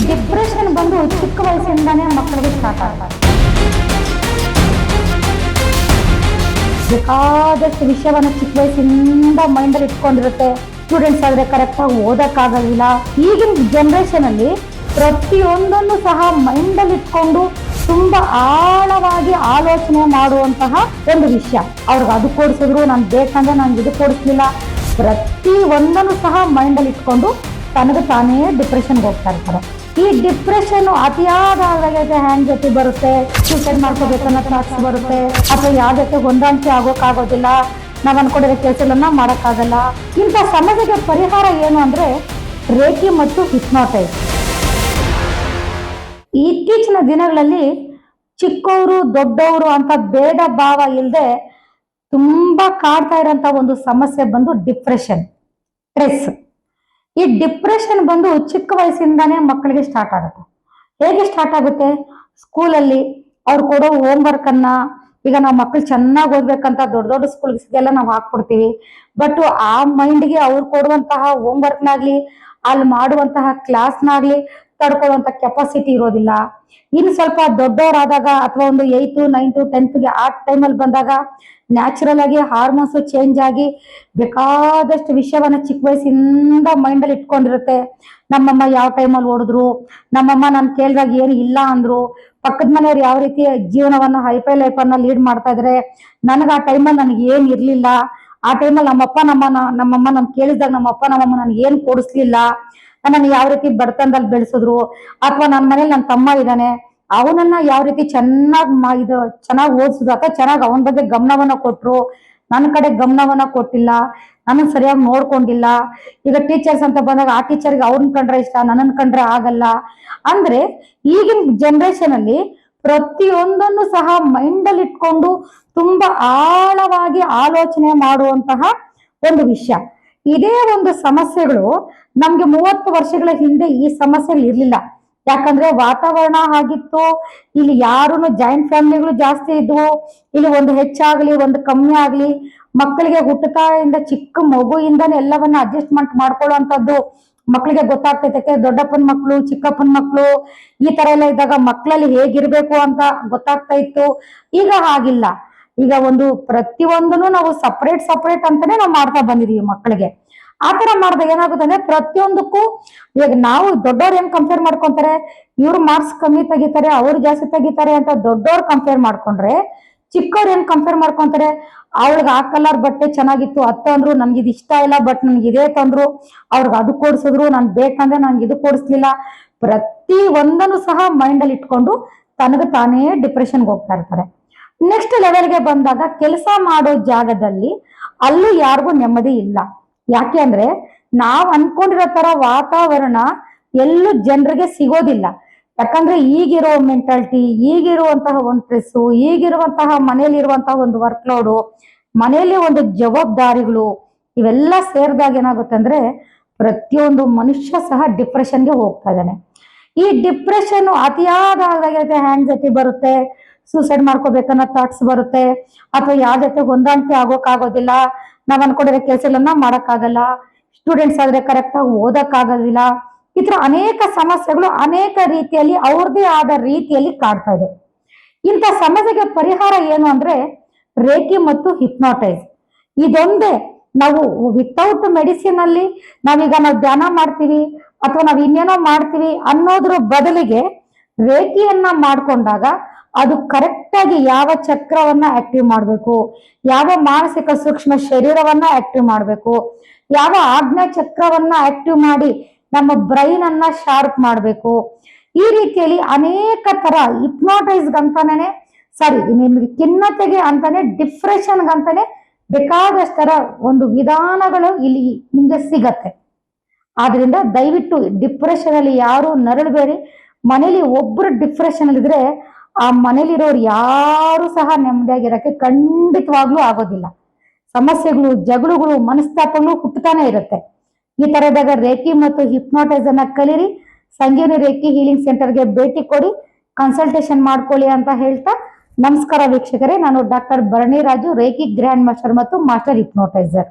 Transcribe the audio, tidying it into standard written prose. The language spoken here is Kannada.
ಡಿಪ್ರೆಷನ್ ಬಂದು ಚಿಕ್ಕ ವಯಸ್ಸಿಂದಾನೇ ಮಕ್ಕಳಿಗೆ ಸ್ಟಾರ್ಟ್ ಆಗ್ತಾರೆ. ಬೇಕಾದಷ್ಟು ವಿಷಯವನ್ನ ಚಿಕ್ಕ ವಯಸ್ಸಿಂದ ಮೈಂಡಲ್ಲಿ ಇಟ್ಕೊಂಡಿರುತ್ತೆ. ಸ್ಟೂಡೆಂಟ್ಸ್ ಆದ್ರೆ ಕರೆಕ್ಟಾಗಿ ಓದಕ್ಕಾಗೋದಿಲ್ಲ. ಈಗಿನ ಜನರೇಷನ್ ಅಲ್ಲಿ ಪ್ರತಿಯೊಂದನ್ನು ಸಹ ಮೈಂಡಲ್ಲಿ ಇಟ್ಕೊಂಡು ತುಂಬಾ ಆಳವಾಗಿ ಆಲೋಚನೆ ಮಾಡುವಂತಹ ಒಂದು ವಿಷಯ. ಅವ್ರಿಗೆ ಅದು ಕೊಡಿಸಿದ್ರು, ನಾನು ಬೇಕಂದ್ರೆ ನಂಗೆ ಇದು ಕೊಡಿಸ್ಲಿಲ್ಲ, ಪ್ರತಿ ಒಂದನ್ನು ಸಹ ಮೈಂಡಲ್ಲಿ ಇಟ್ಕೊಂಡು ತನಗೆ ತಾನೇ ಡಿಪ್ರೆಷನ್ಗೆ ಹೋಗ್ತಾ ಇರ್ತಾರೆ. ಈ ಡಿಪ್ರೆಷನ್ ಅತಿಯಾದ ಹ್ಯಾಂಗ್ ಜೊತೆ ಬರುತ್ತೆ, ಸೂಸೈಡ್ ಮಾಡ್ಕೋಬೇಕನ್ನೋ ಥಾಟ್ಸ್ ಬರುತ್ತೆ, ಅಥವಾ ಯಾವ ಜೊತೆ ಹೊಂದಾಣಿಕೆ ಆಗೋಕ್ಕಾಗೋದಿಲ್ಲ, ನಾವು ಅನ್ಕೊಂಡಿರೋ ಕೆಲಸಗಳನ್ನ ಮಾಡೋಕ್ಕಾಗಲ್ಲ. ಇಂಥ ಸಮಸ್ಯೆಗೆ ಪರಿಹಾರ ಏನು ಅಂದ್ರೆ ರೇಖಿ ಮತ್ತು ಹಿಪ್ನೋಟೈಸ್. ಇತ್ತೀಚಿನ ದಿನಗಳಲ್ಲಿ ಚಿಕ್ಕವರು ದೊಡ್ಡವರು ಅಂತ ಭೇದ ಭಾವ ಇಲ್ಲದೆ ತುಂಬಾ ಕಾಡ್ತಾ ಇರೋಂಥ ಒಂದು ಸಮಸ್ಯೆ ಬಂದು ಡಿಪ್ರೆಷನ್, ಸ್ಟ್ರೆಸ್. ಈ ಡಿಪ್ರೆಷನ್ ಬಂದು ಚಿಕ್ಕ ವಯಸ್ಸಿಂದಾನೇ ಮಕ್ಕಳಿಗೆ ಸ್ಟಾರ್ಟ್ ಆಗುತ್ತೆ. ಹೇಗೆ ಸ್ಟಾರ್ಟ್ ಆಗುತ್ತೆ? ಸ್ಕೂಲಲ್ಲಿ ಅವ್ರು ಕೊಡೋ ಹೋಮ್ ವರ್ಕ್ ಅನ್ನ, ಈಗ ನಾವು ಮಕ್ಕಳು ಚೆನ್ನಾಗಿ ಓದ್ಬೇಕಂತ ದೊಡ್ಡ ದೊಡ್ಡ ಸ್ಕೂಲ್ಸ್ಗೆಲ್ಲ ನಾವು ಹಾಕ್ಬಿಡ್ತೀವಿ. ಬಟ್ ಆ ಮೈಂಡ್ಗೆ ಅವ್ರು ಕೊಡುವಂತಹ ಹೋಮ್ ವರ್ಕ್ನಾಗ್ಲಿ, ಅಲ್ಲಿ ಮಾಡುವಂತಹ ಕ್ಲಾಸ್ನಾಗ್ಲಿ ತಡ್ಕೊಳ್ಳುವಂತ ಕೆಪಾಸಿಟಿ ಇರೋದಿಲ್ಲ. ಇನ್ನು ಸ್ವಲ್ಪ ದೊಡ್ಡವರಾದಾಗ ಅಥವಾ ಒಂದು 8th 9th 10th ಆ ಟೈಮಲ್ಲಿ ಬಂದಾಗ ನ್ಯಾಚುರಲ್ ಆಗಿ ಹಾರ್ಮೋನ್ಸ್ ಚೇಂಜ್ ಆಗಿ ಬೇಕಾದಷ್ಟು ವಿಷಯವನ್ನ ಚಿಕ್ಕ ವಯಸ್ಸಿಂದ ಮೈಂಡಲ್ಲಿ ಇಟ್ಕೊಂಡಿರುತ್ತೆ. ನಮ್ಮಮ್ಮ ಯಾವ ಟೈಮಲ್ಲಿ ಓಡಿದ್ರು, ನಮ್ಮಮ್ಮ ನಾನು ಕೇಳಿದಾಗ ಏನು ಇಲ್ಲ ಅಂದ್ರು, ಪಕ್ಕದ ಮನೆಯವ್ರು ಯಾವ ರೀತಿ ಜೀವನವನ್ನ ಹೈಫೈ ಲೈಫನ್ನ ಲೀಡ್ ಮಾಡ್ತಾ ಇದ್ರೆ, ನನಗೆ ಆ ಟೈಮಲ್ಲಿ ನನಗೆ ಏನು ಇರ್ಲಿಲ್ಲ, ಆ ಟೈಮಲ್ಲಿ ನಮ್ಮಮ್ಮ ನಾನು ಕೇಳಿದಾಗ ನಮ್ಮಪ್ಪ ನಮ್ಮಮ್ಮ ನನಗೆ ಏನು ಕೊಡಿಸ್ಲಿಲ್ಲ, ನನ್ನ ಯಾವ ರೀತಿ ಬಡತನದಲ್ಲಿ ಬೆಳೆಸಿದ್ರು, ಅಥವಾ ನನ್ನ ಮನೇಲಿ ನನ್ನ ತಮ್ಮ ಇದ್ದಾನೆ ಅವನನ್ನ ಯಾವ ರೀತಿ ಚೆನ್ನಾಗಿ ಓದಿಸಿದ್ರು, ಅಥವಾ ಚೆನ್ನಾಗಿ ಅವನ ಬಗ್ಗೆ ಗಮನವನ್ನ ಕೊಟ್ರು, ನನ್ನ ಕಡೆ ಗಮನವನ್ನ ಕೊಟ್ಟಿಲ್ಲ, ನನ್ನ ಸರಿಯಾಗಿ ನೋಡ್ಕೊಂಡಿಲ್ಲ. ಈಗ ಟೀಚರ್ಸ್ ಅಂತ ಬಂದಾಗ ಆ ಟೀಚರ್ಗೆ ಅವ್ರನ್ನ ಕಂಡ್ರೆ ಇಷ್ಟ, ನನ್ನನ್ನು ಕಂಡ್ರೆ ಆಗಲ್ಲ. ಅಂದ್ರೆ ಈಗಿನ ಜನರೇಷನ್ ಅಲ್ಲಿ ಪ್ರತಿಯೊಂದನ್ನು ಸಹ ಮೈಂಡಲ್ಲಿ ಇಟ್ಕೊಂಡು ತುಂಬಾ ಆಳವಾಗಿ ಆಲೋಚನೆ ಮಾಡುವಂತಹ ಒಂದು ವಿಷಯ. ಇದೇ ಒಂದು ಸಮಸ್ಯೆಗಳು ನಮ್ಗೆ 30 ವರ್ಷಗಳ ಹಿಂದೆ ಈ ಸಮಸ್ಯೆಗಳು ಇರ್ಲಿಲ್ಲ. ಯಾಕಂದ್ರೆ ವಾತಾವರಣ ಆಗಿತ್ತು, ಇಲ್ಲಿ ಯಾರು ಜಾಯಿಂಟ್ ಫ್ಯಾಮಿಲಿಗಳು ಜಾಸ್ತಿ ಇದ್ವು, ಇಲ್ಲಿ ಒಂದು ಹೆಚ್ಚಾಗ್ಲಿ ಒಂದು ಕಮ್ಮಿ ಆಗ್ಲಿ, ಮಕ್ಕಳಿಗೆ ಹುಟ್ಟುತ್ತಾ ಇಂದ ಚಿಕ್ಕ ಮಗುಯಿಂದಾನೆ ಎಲ್ಲವನ್ನ ಅಡ್ಜಸ್ಟ್ಮೆಂಟ್ ಮಾಡ್ಕೊಳ್ಳುವಂಥದ್ದು ಮಕ್ಕಳಿಗೆ ಗೊತ್ತಾಗ್ತೈತೆ. ದೊಡ್ಡಪ್ಪನ ಮಕ್ಕಳು, ಚಿಕ್ಕಪ್ಪನ ಮಕ್ಕಳು ಈ ತರ ಎಲ್ಲ ಇದ್ದಾಗ ಮಕ್ಕಳಲ್ಲಿ ಹೇಗಿರ್ಬೇಕು ಅಂತ ಗೊತ್ತಾಗ್ತಾ ಇತ್ತು. ಈಗ ಹಾಗಿಲ್ಲ. ಈಗ ಒಂದು ಪ್ರತಿಯೊಂದನ್ನು ನಾವು ಸಪರೇಟ್ ಅಂತಾನೆ ನಾವು ಮಾಡ್ತಾ ಬಂದಿದೀವಿ ಮಕ್ಕಳಿಗೆ. ಆತರ ಮಾಡಿದಾಗ ಏನಾಗುತ್ತೆ ಅಂದ್ರೆ ಪ್ರತಿಯೊಂದಕ್ಕೂ ಈಗ ನಾವು ದೊಡ್ಡವ್ರು ಏನ್ ಕಂಪೇರ್ ಮಾಡ್ಕೊಂತಾರೆ, ಇವ್ರು ಮಾರ್ಕ್ಸ್ ಕಮ್ಮಿ ತೆಗಿತಾರೆ, ಅವ್ರು ಜಾಸ್ತಿ ತೆಗಿತಾರೆ ಅಂತ ದೊಡ್ಡವ್ರು ಕಂಪೇರ್ ಮಾಡ್ಕೊಂಡ್ರೆ, ಚಿಕ್ಕವ್ರು ಏನ್ ಕಂಪೇರ್ ಮಾಡ್ಕೊಂತಾರೆ, ಅವಳಿಗೆ ಆ ಕಲರ್ ಬಟ್ಟೆ ಚೆನ್ನಾಗಿತ್ತು ಅತ್ತ ಅಂದ್ರು, ನನ್ಗೆ ಇದು ಇಷ್ಟ ಇಲ್ಲ ಬಟ್ ನನ್ಗೆ ಇದೇ ತಂದ್ರು, ಅವ್ರಿಗೆ ಅದು ಕೊಡ್ಸಿದ್ರು, ನಾನ್ ಬೇಕಂದ್ರೆ ನನ್ಗೆ ಇದು ಕೊಡಿಸ್ಲಿಲ್ಲ. ಪ್ರತಿ ಒಂದನ್ನು ಸಹ ಮೈಂಡಲ್ಲಿ ಇಟ್ಕೊಂಡು ತನಗೆ ತಾನೇ ಡಿಪ್ರೆಷನ್ಗೆ ಹೋಗ್ತಾ ಇರ್ತಾರೆ. ನೆಕ್ಸ್ಟ್ ಲೆವೆಲ್ಗೆ ಬಂದಾಗ ಕೆಲಸ ಮಾಡೋ ಜಾಗದಲ್ಲಿ ಅಲ್ಲೂ ಯಾರಿಗೂ ನೆಮ್ಮದಿ ಇಲ್ಲ. ಯಾಕೆ ಅಂದ್ರೆ ನಾವ್ ಅನ್ಕೊಂಡಿರೋ ತರ ವಾತಾವರಣ ಎಲ್ಲೂ ಜನರಿಗೆ ಸಿಗೋದಿಲ್ಲ. ಯಾಕಂದ್ರೆ ಈಗಿರೋ ಮೆಂಟಾಲಿಟಿ, ಈಗಿರುವಂತಹ ಒಂದು ಸ್ಟ್ರೆಸ್ಸು, ಈಗಿರುವಂತಹ ಮನೇಲಿ ಇರುವಂತಹ ಒಂದು ವರ್ಕ್ ಲೋಡು, ಮನೆಯಲ್ಲಿ ಒಂದು ಜವಾಬ್ದಾರಿಗಳು, ಇವೆಲ್ಲ ಸೇರಿದಾಗ ಏನಾಗುತ್ತೆ ಅಂದ್ರೆ ಪ್ರತಿಯೊಂದು ಮನುಷ್ಯ ಸಹ ಡಿಪ್ರೆಷನ್ಗೆ ಹೋಗ್ತಾ ಇದ್ದಾನೆ. ಈ ಡಿಪ್ರೆಷನ್ ಅತಿಯಾದ ಹ್ಯಾಂಗ್ ಜೊತೆ ಬರುತ್ತೆ, ಸೂಸೈಡ್ ಮಾಡ್ಕೋಬೇಕನ್ನೋ ಥಾಟ್ಸ್ ಬರುತ್ತೆ, ಅಥವಾ ಯಾವ ಜೊತೆ ಹೊಂದಾಣಿಕೆ ಆಗೋಕ್ಕಾಗೋದಿಲ್ಲ, ನಾವ್ ಅನ್ಕೊಂಡಿರೋ ಕೆಲಸಗಳನ್ನ ಮಾಡಕ್ಕಾಗಲ್ಲ, ಸ್ಟೂಡೆಂಟ್ಸ್ ಆದ್ರೆ ಕರೆಕ್ಟಾಗಿ ಓದಕ್ಕಾಗೋದಿಲ್ಲ. ಈ ತರ ಅನೇಕ ಸಮಸ್ಯೆಗಳು ಅನೇಕ ರೀತಿಯಲ್ಲಿ ಅವ್ರದೇ ಆದ ರೀತಿಯಲ್ಲಿ ಕಾಡ್ತಾ ಇದೆ. ಇಂಥ ಸಮಸ್ಯೆಗೆ ಪರಿಹಾರ ಏನು ಅಂದ್ರೆ ರೇಖಿ ಮತ್ತು ಹಿಪ್ನೋಟೈಸ್. ಇದೊಂದೇ. ನಾವು ವಿತೌಟ್ ಮೆಡಿಸಿನ್ ಅಲ್ಲಿ ನಾವು ಧ್ಯಾನ ಮಾಡ್ತೀವಿ ಅಥವಾ ನಾವ್ ಇನ್ನೇನೋ ಮಾಡ್ತೀವಿ ಅನ್ನೋದ್ರ ಬದಲಿಗೆ ರೇಖಿಯನ್ನ ಮಾಡ್ಕೊಂಡಾಗ ಅದು ಕರೆಕ್ಟ್ ಆಗಿ ಯಾವ ಚಕ್ರವನ್ನ ಆಕ್ಟಿವ್ ಮಾಡ್ಬೇಕು, ಯಾವ ಮಾನಸಿಕ ಸೂಕ್ಷ್ಮ ಶರೀರವನ್ನ ಆಕ್ಟಿವ್ ಮಾಡ್ಬೇಕು, ಯಾವ ಆಜ್ಞಾ ಚಕ್ರವನ್ನ ಆಕ್ಟಿವ್ ಮಾಡಿ ನಮ್ಮ ಬ್ರೈನ್ ಅನ್ನ ಶಾರ್ಪ್ ಮಾಡ್ಬೇಕು, ಈ ರೀತಿಯಲ್ಲಿ ಅನೇಕ ತರ ಹಿಪ್ನೋಟೈಸ್ಗಂತಾನೆ ನಿಮ್ಗೆ ಖಿನ್ನತೆಗೆ ಅಂತಾನೆ ಡಿಪ್ರೆಷನ್ಗಂತಾನೆ ಬೇಕಾದಷ್ಟರ ಒಂದು ವಿಧಾನಗಳು ಇಲ್ಲಿ ನಿಮ್ಗೆ ಸಿಗತ್ತೆ. ಆದ್ರಿಂದ ದಯವಿಟ್ಟು ಡಿಪ್ರೆಷನ್ ಅಲ್ಲಿ ಯಾರು ನರಳಬೇಡಿ. ಮನೇಲಿ ಒಬ್ರು ಡಿಪ್ರೆಷನ್ ಅಲ್ಲಿ ಇದ್ರೆ ಆ ಮನೇಲಿರೋರು ಯಾರು ಸಹ ನೆಮ್ಮದಿಯಾಗಿರಕ್ಕೆ ಖಂಡಿತವಾಗ್ಲೂ ಆಗೋದಿಲ್ಲ. ಸಮಸ್ಯೆಗಳು, ಜಗಳಗಳು, ಮನಸ್ತಾಪಗಳು ಹುಟ್ಟುತ್ತಾನೆ ಇರುತ್ತೆ. ಈ ತರದಾಗ ರೇಖಿ ಮತ್ತು ಹಿಪ್ನೋಟೈಸ್ ಅನ್ನ ಕಲೀರಿ. ಸಂಜೀವನಿ ರೇಖಿ ಹೀಲಿಂಗ್ ಸೆಂಟರ್ಗೆ ಭೇಟಿ ಕೊಡಿ, ಕನ್ಸಲ್ಟೇಷನ್ ಮಾಡ್ಕೊಳ್ಳಿ ಅಂತ ಹೇಳ್ತಾ ನಮಸ್ಕಾರ ವೀಕ್ಷಕರೇ. ನಾನು ಡಾಕ್ಟರ್ ಭರಣಿ ರಾಜು, ರೇಖಿ ಗ್ರ್ಯಾಂಡ್ ಮಾಸ್ಟರ್ ಮತ್ತು ಮಾಸ್ಟರ್ ಹಿಪ್ನೋಟೈಸರ್.